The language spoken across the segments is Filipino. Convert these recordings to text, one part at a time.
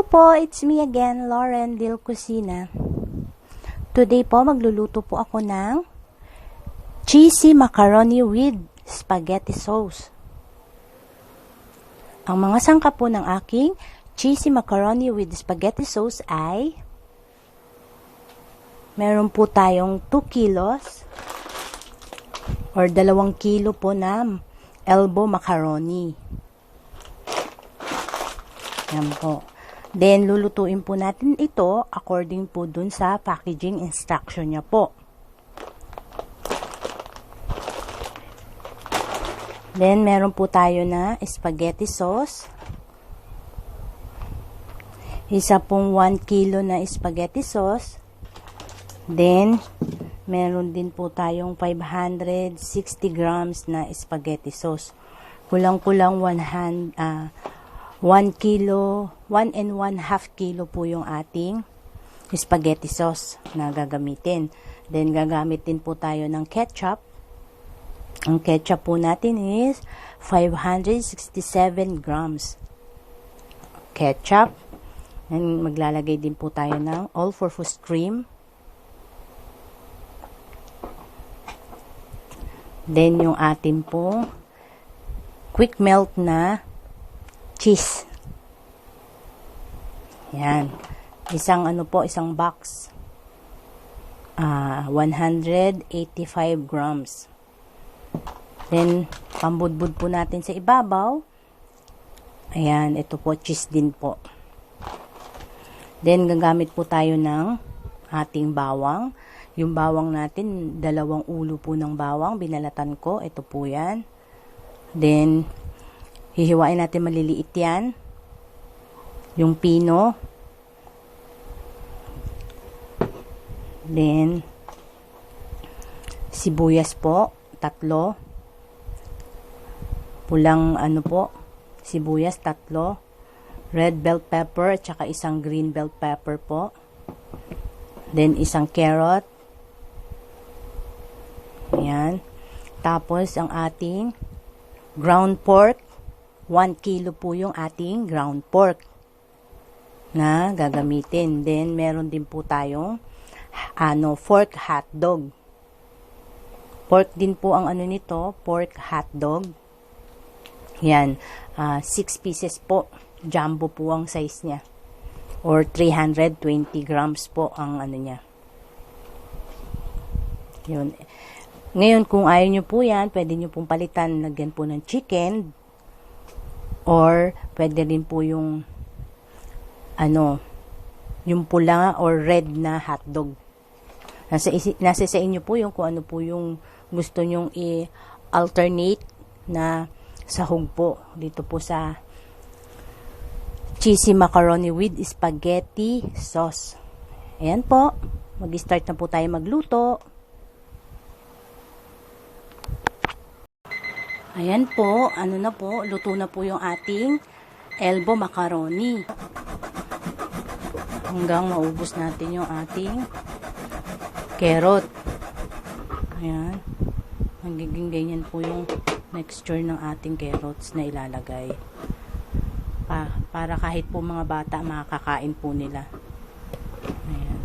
Hello po, it's me again, Lauren Dil Cucina. Today po, magluluto po ako ng cheesy macaroni with spaghetti sauce. Ang mga sangkap po ng aking cheesy macaroni with spaghetti sauce ay meron po tayong 2 kilos or 2 kilo po na elbow macaroni. Yan po. Then, lulutuin po natin ito according po dun sa packaging instruction niya po. Then, meron po tayo na spaghetti sauce. Isa pong 1 kilo na spaghetti sauce. Then, meron din po tayong 560 grams na spaghetti sauce. Kulang-kulang 1 kilo, 1 and 1/2 kilo po yung ating spaghetti sauce na gagamitin. Then, gagamit din po tayo ng ketchup. Ang ketchup po natin is 567 grams. Ketchup. And maglalagay din po tayo ng all-purpose cream. Then, yung ating po quick melt na cheese. Yan. Isang box. 185 grams. Then, pambudbud po natin sa ibabaw. Ayan, ito po, cheese din po. Then, gagamit po tayo ng ating bawang. Yung bawang natin, 2 ulo po ng bawang. Binalatan ko. Ito po yan. Then, hihiwain natin maliliit yan. Yung pino. Then, sibuyas po. 3. Pulang sibuyas 3. Red bell pepper at saka isang green bell pepper po. Then, isang carrot. Ayan. Tapos, ang ating ground pork. 1 kilo po yung ating ground pork na gagamitin. Then, meron din po tayong pork hotdog. Pork din po ang nito, pork hotdog. Yan, 6 pieces po. Jumbo po ang size niya. Or 320 grams po ang niya. Yun. Ngayon, kung ayaw nyo po yan, pwede nyo pong palitan, lagyan po ng chicken. Or, pwede rin po yung yung pula or red na hotdog. Nasa sa inyo po yung kung ano po yung gusto nyong i-alternate na sahog po. Dito po sa cheesy macaroni with spaghetti sauce. Ayan po. Mag-start na po tayo magluto. Ayan po, luto na po yung ating elbow macaroni. Hanggang maubos natin yung ating carrot. Ayan. Magiging ganyan po yung texture ng ating carrots na ilalagay. Para kahit po mga bata makakakain po nila. Ayan.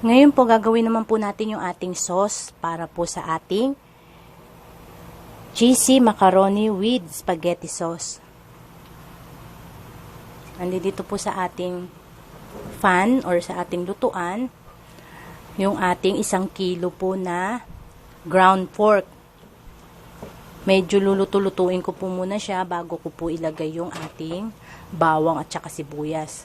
Ngayon po, gagawin naman po natin yung ating sauce para po sa ating cheesy macaroni with spaghetti sauce. Nandito po sa ating pan or sa ating lutuan, yung ating 1 kilo po na ground pork. Medyo luluto-lutuin ko po muna siya bago ko po ilagay yung ating bawang at saka sibuyas.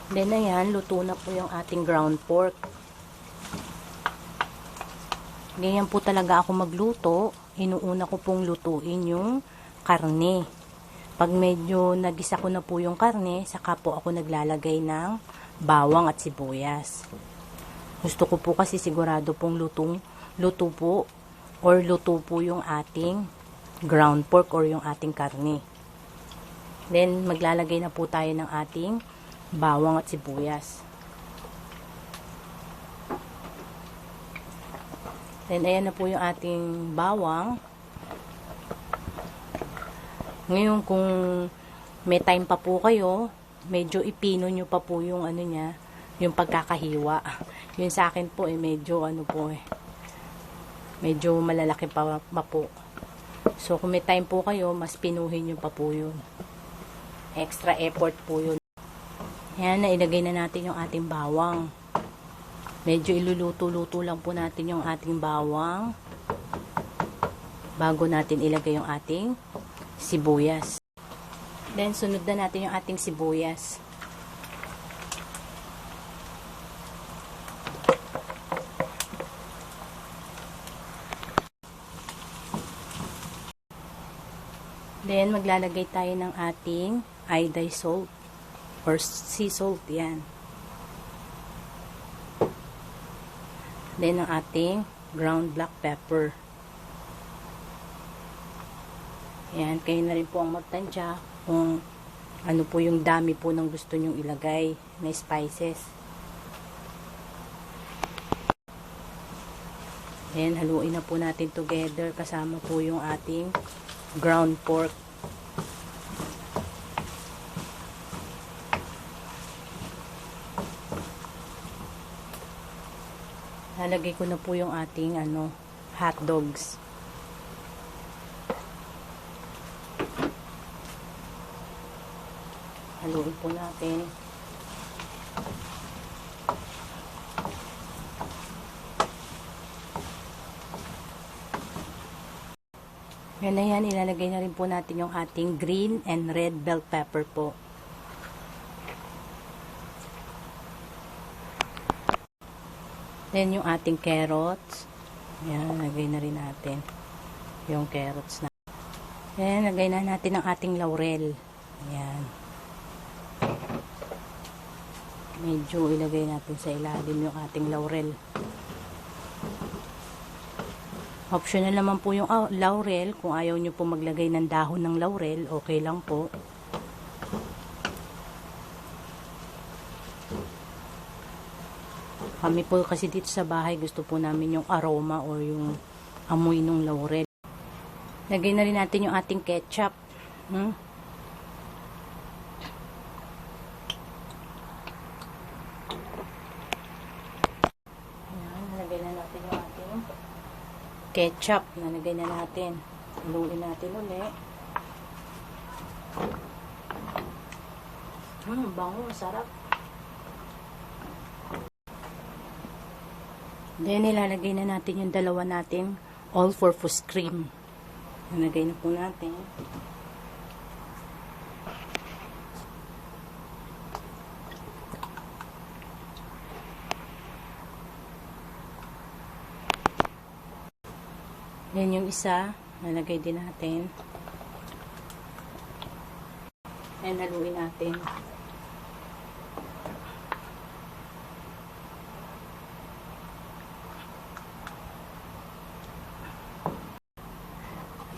Then, ayan, luto na po yung ating ground pork. Ganyan po talaga ako magluto. Inuuna ko pong lutuin yung karne. Pag medyo nagisa ko na po yung karne, saka po ako naglalagay ng bawang at sibuyas. Gusto ko po kasi sigurado pong luto po yung ating ground pork or yung ating karne. Then, maglalagay na po tayo ng ating bawang at sibuyas. Then, ayan na po yung ating bawang. Ngayon, kung may time pa po kayo, medyo ipino nyo pa po yung ano niya, yung pagkakahiwa. Yun sa akin po medyo ano po medyo malalaki pa po. So, kung may time po kayo, mas pinuhin nyo pa po yun. Extra effort po yun. Ayan, nailagay na natin yung ating bawang. Medyo iluluto-luto lang po natin yung ating bawang bago natin ilagay yung ating sibuyas. Then, sunod na natin yung ating sibuyas. Then, maglalagay tayo ng ating iodized salt or sea salt, yan. Then, ang ating ground black pepper. Yan, kayo na rin po ang magtansya kung ano po yung dami po ng gusto nyong ilagay na spices. Then, haluin na po natin together kasama po yung ating ground pork. Lalagay ko na po yung ating hot dogs. Haluin po natin. Yan na yan, ilalagay na rin po natin yung ating green and red bell pepper po. Then yung ating carrots. Yan, lagay na rin natin yung carrots na. Yan, lagay na natin ang ating laurel. Yan. Medyo ilagay natin sa ilalim yung ating laurel. Optional naman po yung laurel. Kung ayaw nyo po maglagay ng dahon ng laurel, okay lang po. Kami po kasi dito sa bahay, gusto po namin yung aroma o yung amoy ng laurel. Lagay na rin natin yung ating ketchup. Ayan, lagay na natin yung ating ketchup. Nalagay na natin. Haluin natin ulit. Bango, sarap. Then, ilalagay na natin yung dalawa natin all-purpose cream. Nalagay na po natin. Then, yung isa, nalagay din natin. And, haluin natin.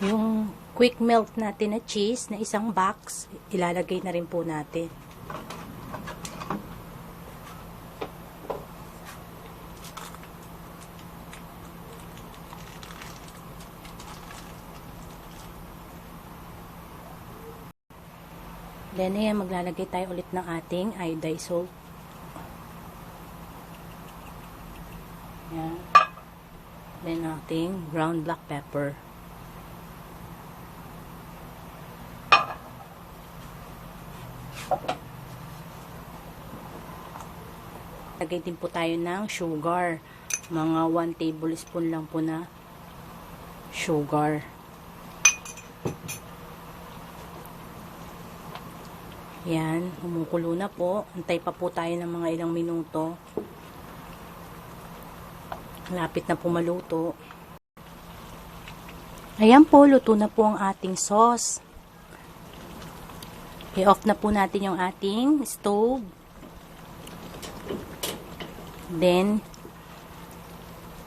Yung quick melt natin na cheese na isang box, ilalagay na rin po natin. Then, ayan, maglalagay tayo ulit ng ating iodized salt. Ayan. Then, ating ground black pepper. Lagay din po tayo ng sugar. Mga 1 tablespoon lang po na sugar. Yan, humukulo na po. Antay pa po tayo ng mga ilang minuto. Lapit na po maluto. Ayan po, luto na po ang ating sauce. I-off na po natin yung ating stove. Then,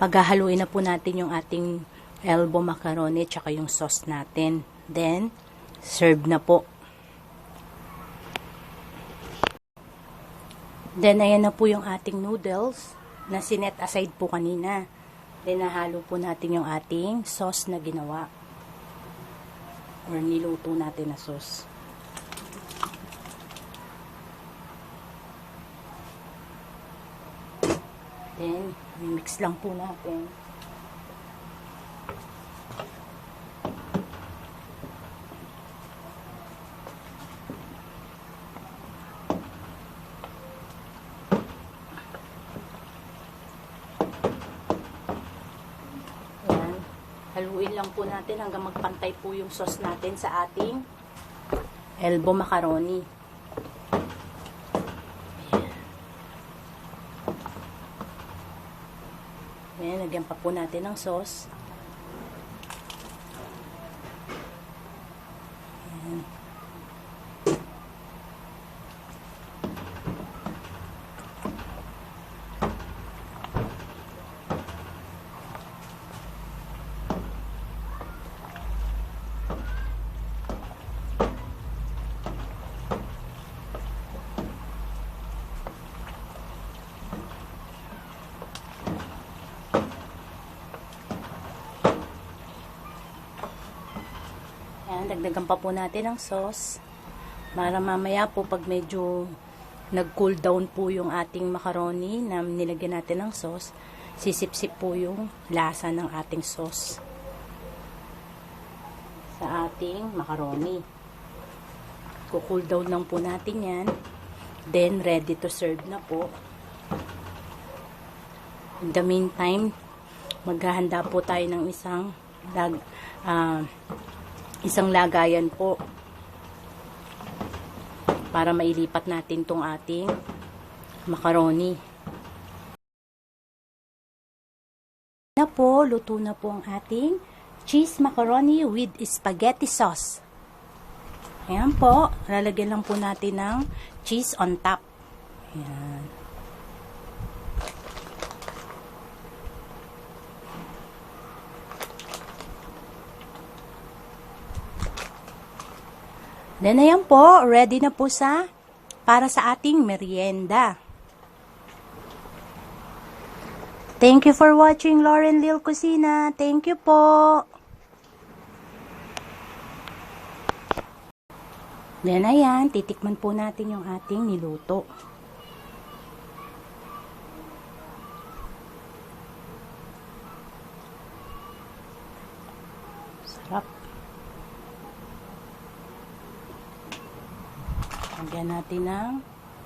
paghahaluin na po natin yung ating elbow macaroni tsaka yung sauce natin. Then, serve na po. Then, ayan na po yung ating noodles na sinet aside po kanina. Then, nahalo po natin yung ating sauce na ginawa. Or niluto natin na sauce. Then, mix lang po natin. Haluin lang po natin hanggang magpantay po yung sauce natin sa ating elbow macaroni. Ayan, lagyan pa po natin ng sauce. Ayan. Dagdagan pa po natin ng sauce para mamaya po pag medyo nag-cool down po yung ating macaroni na nilagyan natin ng sauce, sisip-sip po yung lasa ng ating sauce sa ating macaroni. Cool down lang po natin yan, then ready to serve na po. In the meantime, maghahanda po tayo ng isang lagayan po para mailipat natin tong ating macaroni. Na po, luto na po ang ating cheese macaroni with spaghetti sauce. Ayan po, lalagyan lang po natin ng cheese on top. Ayan. Then, ayan po, ready na po para sa ating merienda. Thank you for watching Lauren Lil Cucina. Thank you po. Then, ayan, titikman po natin yung ating niluto. Sarap. Lagyan natin ng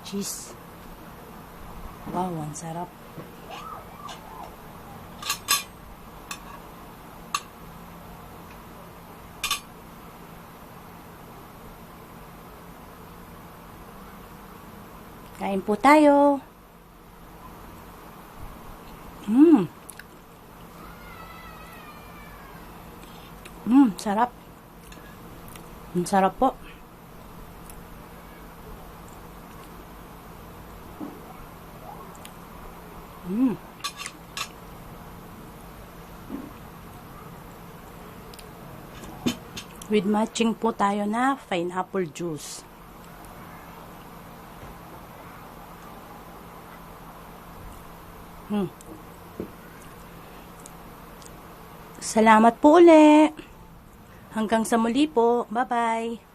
cheese. Wow, ang sarap. Kain po tayo. Sarap. Ang sarap po. With matching po tayo na pineapple juice. Salamat po ulit. Hanggang sa muli po. Bye-bye.